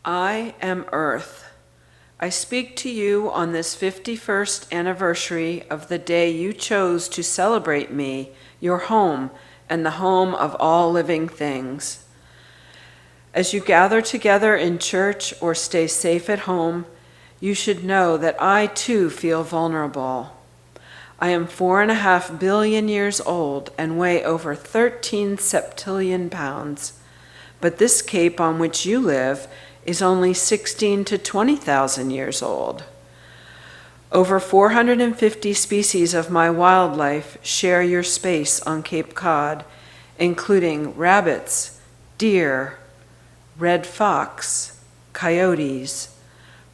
I am Earth. I speak to you on this 51st anniversary of the day you chose to celebrate me, your home, and the home of all living things. As you gather together in church or stay safe at home, you should know that I too feel vulnerable. I am 4.5 billion years old and weigh over 13 septillion pounds. But this cape on which you live is only 16 to 20,000 years old. Over 450 species of my wildlife share your space on Cape Cod, including rabbits, deer, red fox, coyotes,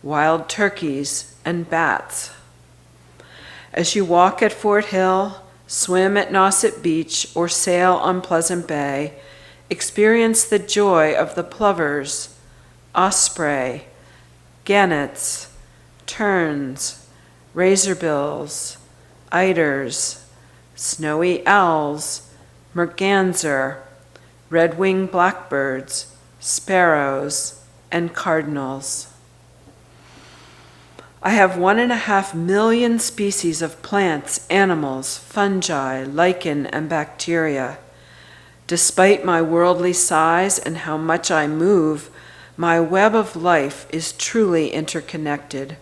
wild turkeys, and bats. As you walk at Fort Hill, swim at Nauset Beach, or sail on Pleasant Bay, experience the joy of the plovers, osprey, gannets, terns, razorbills, eiders, snowy owls, merganser, red-winged blackbirds, sparrows, and cardinals. I have 1.5 million species of plants, animals, fungi, lichen, and bacteria. Despite my worldly size and how much I move, my web of life is truly interconnected.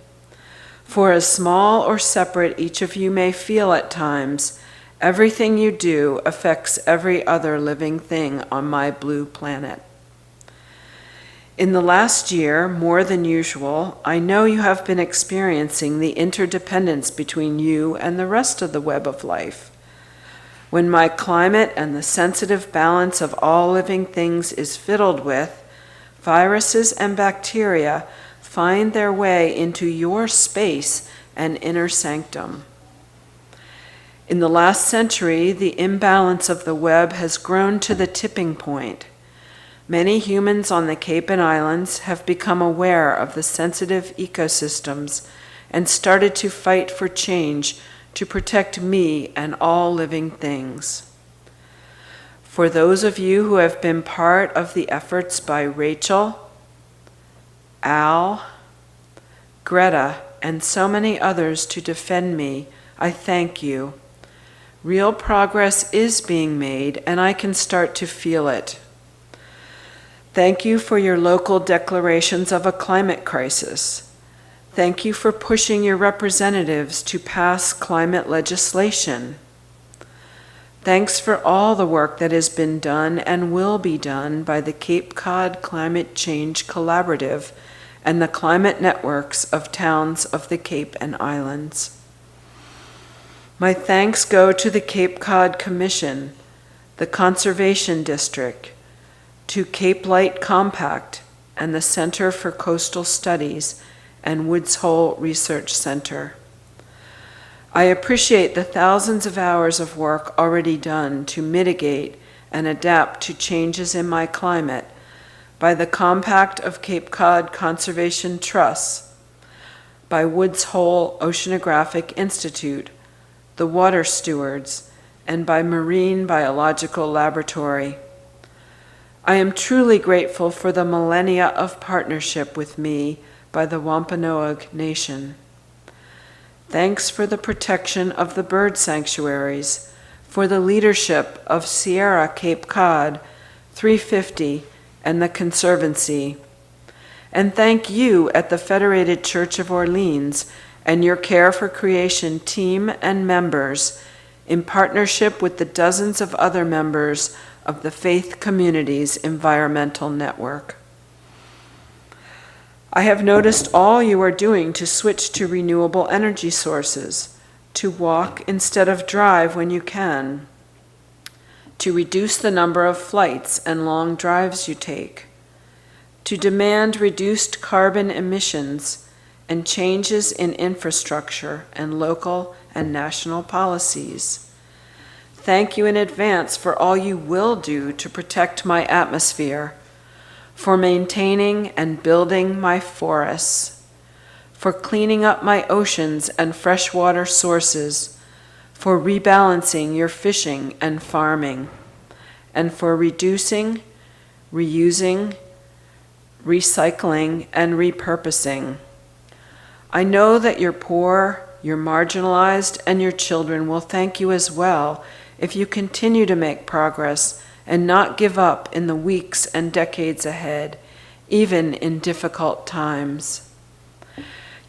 For as small or separate each of you may feel at times, everything you do affects every other living thing on my blue planet. In the last year, more than usual, I know you have been experiencing the interdependence between you and the rest of the web of life. When my climate and the sensitive balance of all living things is fiddled with, viruses and bacteria find their way into your space and inner sanctum. In the last century, the imbalance of the web has grown to the tipping point. Many humans on the Cape and Islands have become aware of the sensitive ecosystems and started to fight for change to protect me and all living things. For those of you who have been part of the efforts by Rachel, Al, Greta, and so many others to defend me, I thank you. Real progress is being made, and I can start to feel it. Thank you for your local declarations of a climate crisis. Thank you for pushing your representatives to pass climate legislation. Thanks for all the work that has been done and will be done by the Cape Cod Climate Change Collaborative and the climate networks of towns of the Cape and Islands. My thanks go to the Cape Cod Commission, the Conservation District, to Cape Light Compact and the Center for Coastal Studies and Woods Hole Research Center. I appreciate the thousands of hours of work already done to mitigate and adapt to changes in my climate by the Compact of Cape Cod Conservation Trusts, by Woods Hole Oceanographic Institute, the Water Stewards, and by Marine Biological Laboratory. I am truly grateful for the millennia of partnership with me by the Wampanoag Nation. Thanks for the protection of the bird sanctuaries, for the leadership of Sierra Cape Cod, 350, and the Conservancy. And thank you at the Federated Church of Orleans and your Care for Creation team and members, in partnership with the dozens of other members of the Faith Communities Environmental Network. I have noticed all you are doing to switch to renewable energy sources, to walk instead of drive when you can, to reduce the number of flights and long drives you take, to demand reduced carbon emissions and changes in infrastructure and local and national policies. Thank you in advance for all you will do to protect my atmosphere, for maintaining and building my forests, for cleaning up my oceans and freshwater sources, for rebalancing your fishing and farming, and for reducing, reusing, recycling, and repurposing. I know that your poor, your marginalized, and your children will thank you as well if you continue to make progress and not give up in the weeks and decades ahead, even in difficult times.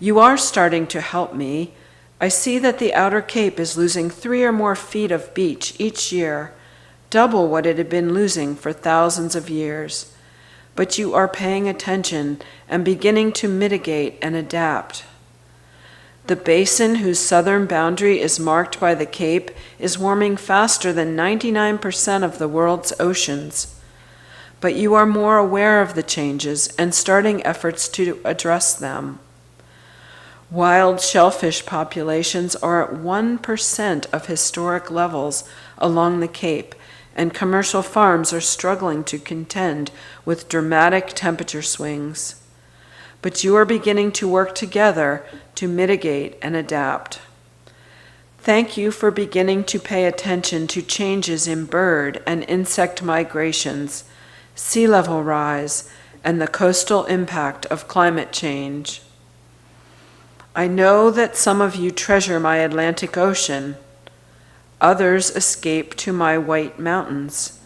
You are starting to help me. I see that the Outer Cape is losing 3 or more feet of beach each year, double what it had been losing for thousands of years. But you are paying attention and beginning to mitigate and adapt. The basin whose southern boundary is marked by the Cape is warming faster than 99% of the world's oceans. But you are more aware of the changes and starting efforts to address them. Wild shellfish populations are at 1% of historic levels along the Cape, and commercial farms are struggling to contend with dramatic temperature swings. But you are beginning to work together to mitigate and adapt. Thank you for beginning to pay attention to changes in bird and insect migrations, sea level rise, and the coastal impact of climate change. I know that some of you treasure my Atlantic Ocean. Others escape to my White Mountains.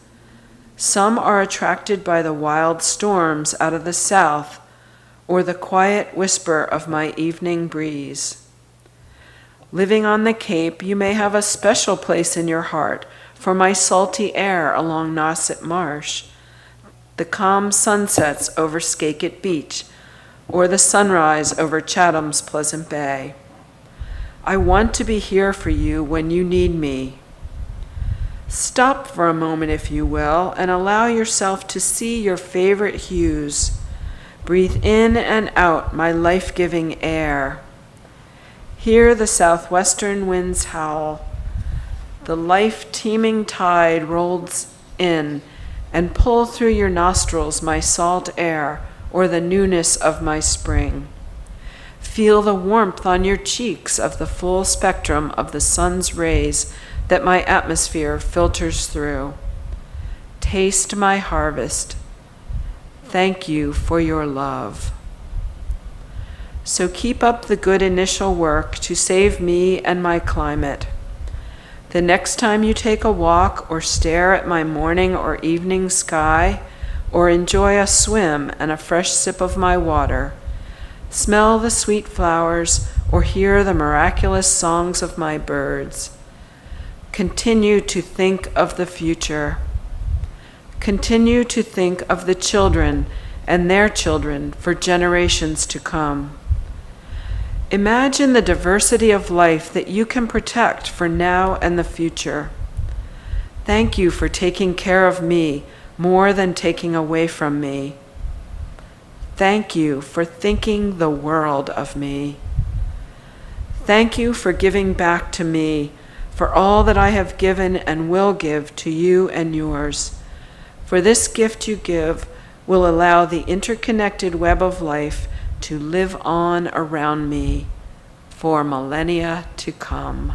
Some are attracted by the wild storms out of the south or the quiet whisper of my evening breeze. Living on the Cape, you may have a special place in your heart for my salty air along Nauset Marsh, the calm sunsets over Skakit Beach, or the sunrise over Chatham's Pleasant Bay. I want to be here for you when you need me. Stop for a moment, if you will, and allow yourself to see your favorite hues. Breathe in and out my life-giving air. Hear the southwestern winds howl. The life-teeming tide rolls in and pull through your nostrils my salt air or the newness of my spring. Feel the warmth on your cheeks of the full spectrum of the sun's rays that my atmosphere filters through. Taste my harvest. Thank you for your love. So keep up the good initial work to save me and my climate. The next time you take a walk or stare at my morning or evening sky, or enjoy a swim and a fresh sip of my water, smell the sweet flowers or hear the miraculous songs of my birds. Continue to think of the future. Continue to think of the children and their children for generations to come. Imagine the diversity of life that you can protect for now and the future. Thank you for taking care of me more than taking away from me. Thank you for thinking the world of me. Thank you for giving back to me for all that I have given and will give to you and yours. For this gift you give will allow the interconnected web of life to live on around me for millennia to come.